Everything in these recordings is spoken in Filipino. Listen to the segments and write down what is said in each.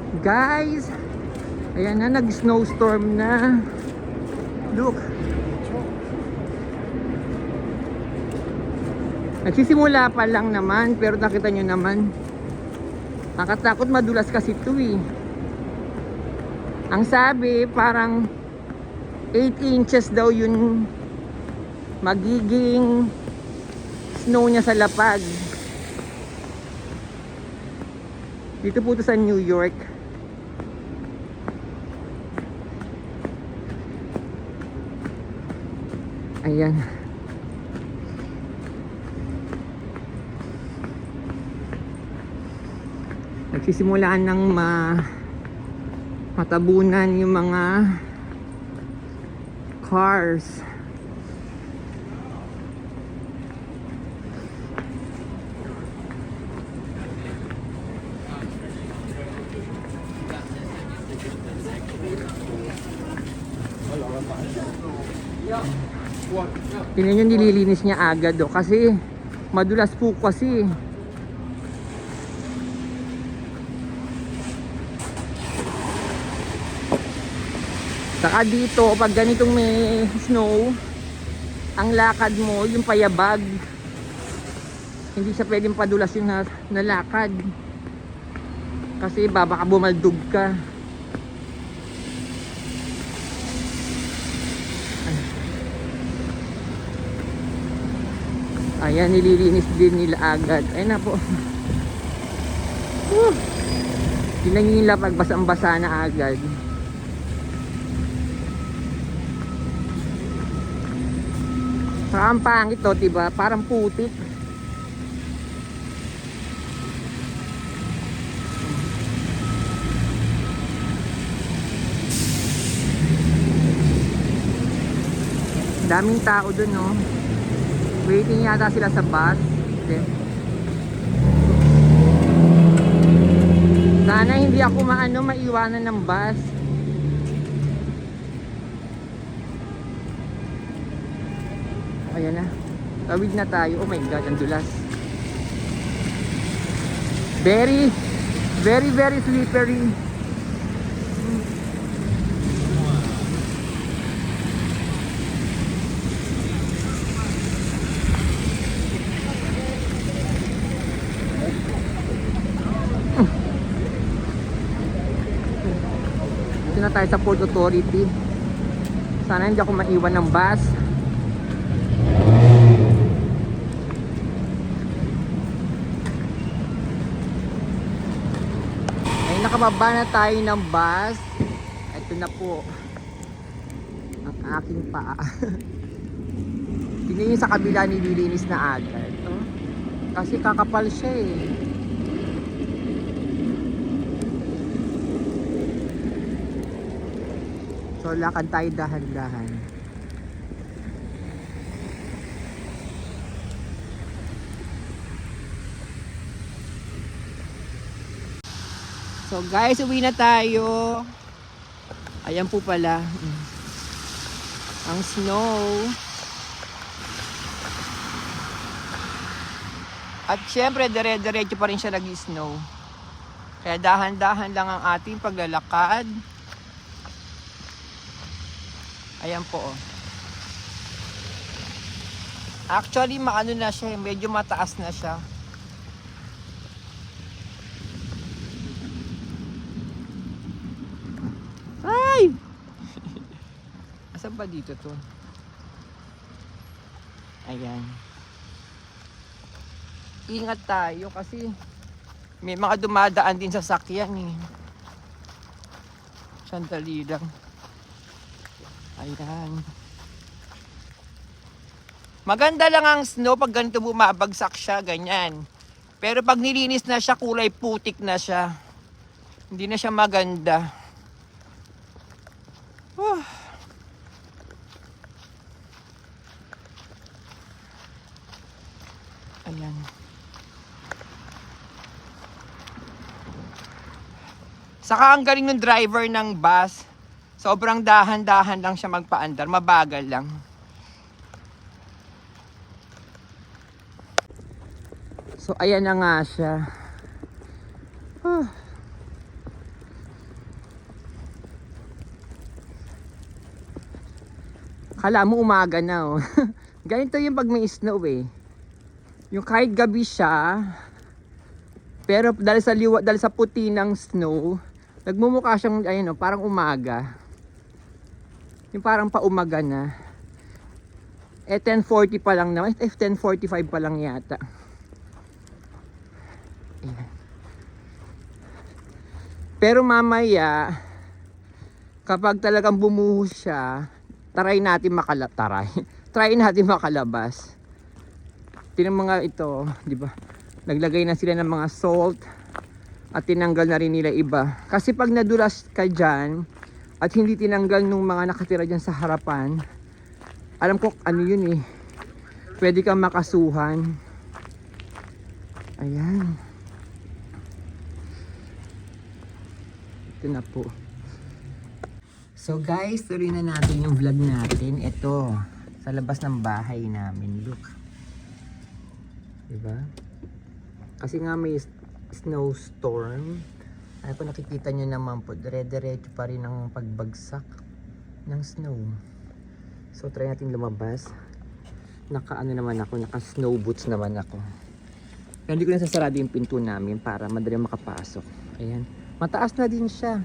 Guys, ayan na, nag-snowstorm na. Look. Nagsisimula pa lang naman, pero nakita nyo naman. Nakatakot, madulas kasi ito eh. Ang sabi, parang 8 inches daw yung magiging snow niya sa lapag. Dito po ito sa New York. Ayan. Nagsisimulaan ng matabunan yung mga cars. Tingnan nyo, nililinis niya agad kasi madulas po kasi. Saka dito, pag ganitong may snow, ang lakad mo, yung payabag. Hindi siya pwedeng padulas yung nalakad. Kasi baka bumaldog ka. Ayan, nililinis din nila agad. Ayun na po. Tingnan nila pag basang-basa na agad. Parang pangit to, diba? Parang putik. Daming tao dun, no? Waiting yata sila sa bus. Okay. Sana hindi ako maiwanan ng bus. Ayan na. Tawid na tayo. Oh my God, ang dulas. Very, very, very slippery. Dito na tayo sa Port Authority. Sana hindi ako maiwan ng bus. Nakababa na tayo ng bus. Ito na po ang aking paa. Tingnan sa kabila, nililinis na agad. Kasi kakapal siya eh. So lakad tayo dahan-dahan. So guys, uwi na tayo. Ayan po pala ang snow. At syempre, dire-diretso pa rin siya nag-snow. Kaya dahan-dahan lang ang ating paglalakad. Ayan po. Actually, maano na siya, medyo mataas na siya. Ay! Asan ba dito to? Ayan. Ingat tayo kasi may mga dumadaan din sa sakyan eh. Sandali lang. Ayan. Maganda lang ang snow pag ganito bumabagsak siya, ganyan. Pero pag nilinis na siya, kulay putik na siya. Hindi na siya maganda. Ayan. Saka ang galing ng driver ng bus. Sobrang dahan-dahan lang siya magpaandar. Mabagal lang. So ayan na nga siya. Kala mo umaga na oh. Ganito yung pag may snow eh. Yung kahit gabi siya, pero dahil sa puti ng snow, nagmumukha siyang ayun oh, parang umaga. Yung parang paumaga na. 10:40 pa lang naman. 10:45 pa lang yata. Ayan. Pero mamaya, kapag talagang bumuhos siya, try natin makalabas. Tinang mga ito, di ba? Naglagay na sila ng mga salt at tinanggal na rin nila iba. Kasi pag nadulas ka dyan at hindi tinanggal nung mga nakatira dyan sa harapan, alam ko ano yun eh. Pwede kang makasuhan. Ayan. Ito na po. So guys, tuloy na natin yung vlog natin. Ito, sa labas ng bahay namin. Look. Diba? Kasi nga may snowstorm. Ay po nakikita nyo naman po, dire-diretso pa rin ang pagbagsak ng snow. So try natin lumabas. Naka snow boots naman ako. Pero hindi ko na sasarado yung pinto namin para madali makapasok. Ayan. Mataas na din siya.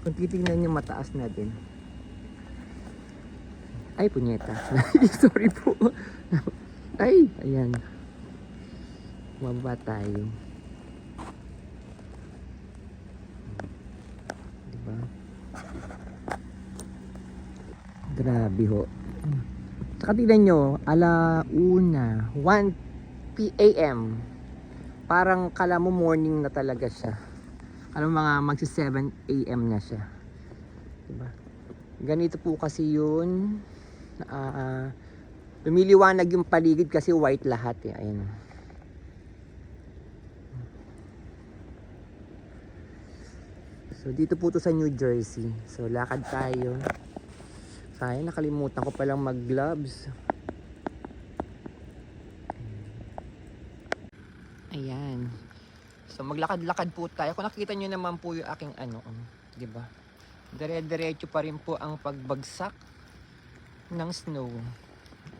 Kung titignan nyo, mataas na din. Ay, punyeta. Sorry po. Ay, ayan. Mababa tayo. Diba? Grabe ho. Saka tignan nyo, 1 p.m. Parang kala mo morning na talaga siya. Alam mga magsi 7 a.m. na siya. Diba? Ganito po kasi yun. Lumiliwanag yung paligid kasi white lahat eh. Ayun. So dito po to sa New Jersey. So lakad tayo. Sayang nakalimutan ko palang mag gloves. Ayan. So maglakad-lakad po tayo. Kung nakita nyo naman po yung aking di ba? Dire-diretso pa rin po ang pagbagsak ng snow.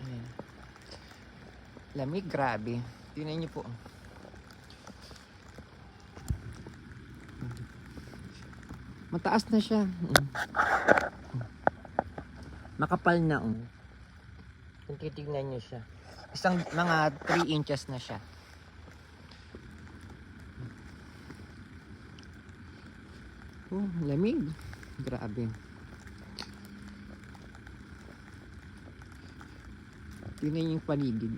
Ayan. Lamig, grabe. Tingnan nyo po. Mataas na siya. Makapal na Kung titignan nyo siya. Isang mga 3 inches na siya. Lamig. Grabe. Tingnan yung paligid.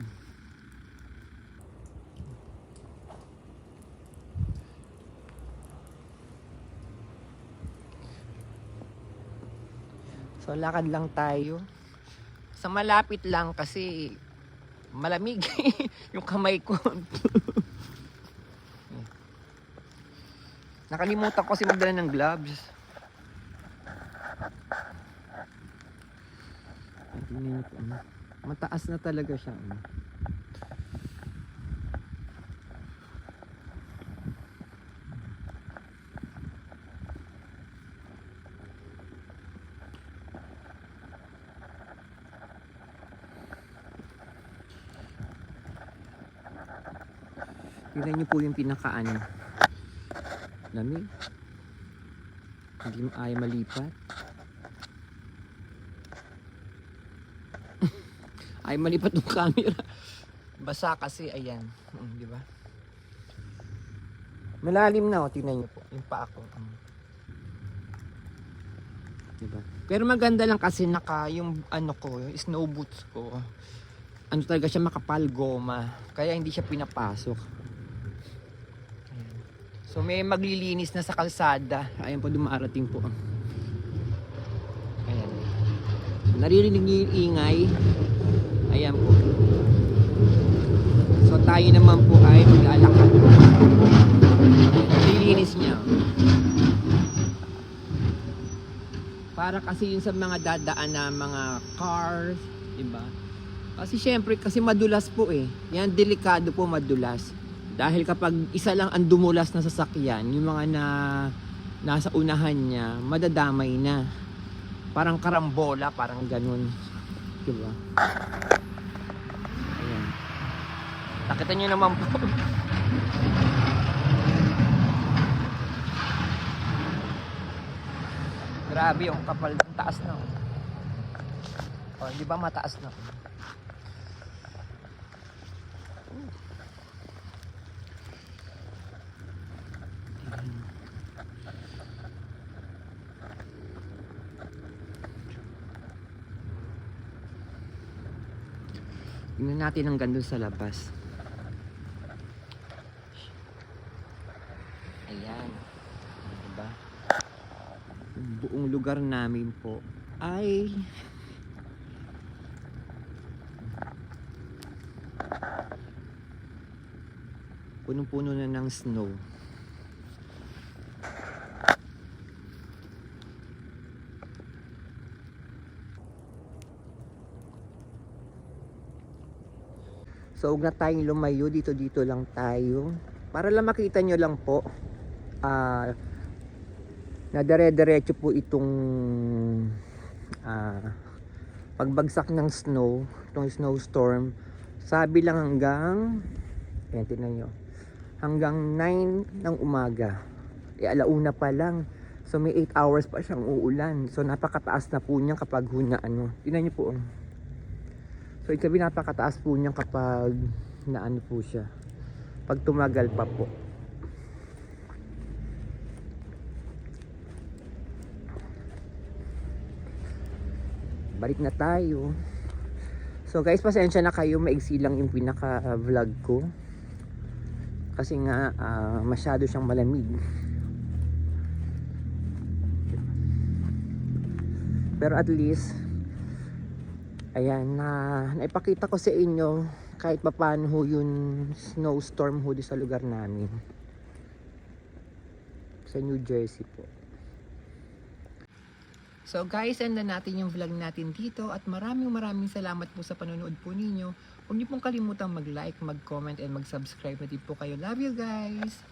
So lakad lang tayo. Sa malapit lang kasi malamig yung kamay ko. Nakalimutan ko kasi magdala ng gloves. Mataas na talaga siya. Tignan niyo po yung pinakaano. Lamig. Hindi mo ayaw malipat. Ay malipat ng camera. Basa kasi, ayan. Di ba? Malalim na, tingnan niyo po. Yung paa ko. Di ba? Pero maganda lang kasi yung yung snow boots ko. Talaga siya makapal goma. Kaya hindi siya pinapasok. Ayan. So may maglilinis na sa kalsada. Ayan po, dumarating po. Ayan. Naririnig niyo yung ingay. Ayan po. So tayo naman po ay maglalakad. Nililinis niya. Para kasi yun sa mga dadaan na mga cars, diba? Kasi syempre, kasi madulas po eh. Yan, delikado po madulas. Dahil kapag isa lang ang dumulas na sasakyan, yung mga nasa unahan niya, madadamay na. Parang karambola, parang ganun. Diba? Ayan. Nakita nyo naman po. Grabe yung kapal ng taas na. Oh, di ba mataas na? Tingnan natin ang ganda sa labas. Ayan. Diba? Buong lugar namin po ay punong-puno na ng snow. So huwag na tayong lumayo, dito lang tayo. Para lang makita nyo lang po, na dire-diretso po itong pagbagsak ng snow, itong snowstorm. Sabi lang hanggang, ayan, tignan nyo, hanggang 9 ng umaga. Alauna pa lang. So may 8 hours pa siyang uulan. So napakataas na po niya kapag huna ano. Tignan nyo po. So ito napakataas po niya kapag naano po siya. Pag tumagal pa po. Balik na tayo. So guys, pasensya na kayo, maigsi lang yung pinaka vlog ko. Kasi nga masyado siyang malamig. Pero at least ayan, naipakita ko sa inyo kahit papaano ho yung snowstorm ho sa lugar namin. Sa New Jersey po. So guys, end na natin yung vlog natin dito at maraming salamat po sa panonood po ninyo. Huwag niyo pong kalimutang mag-like, mag-comment, and mag-subscribe na din po kayo. Love you guys!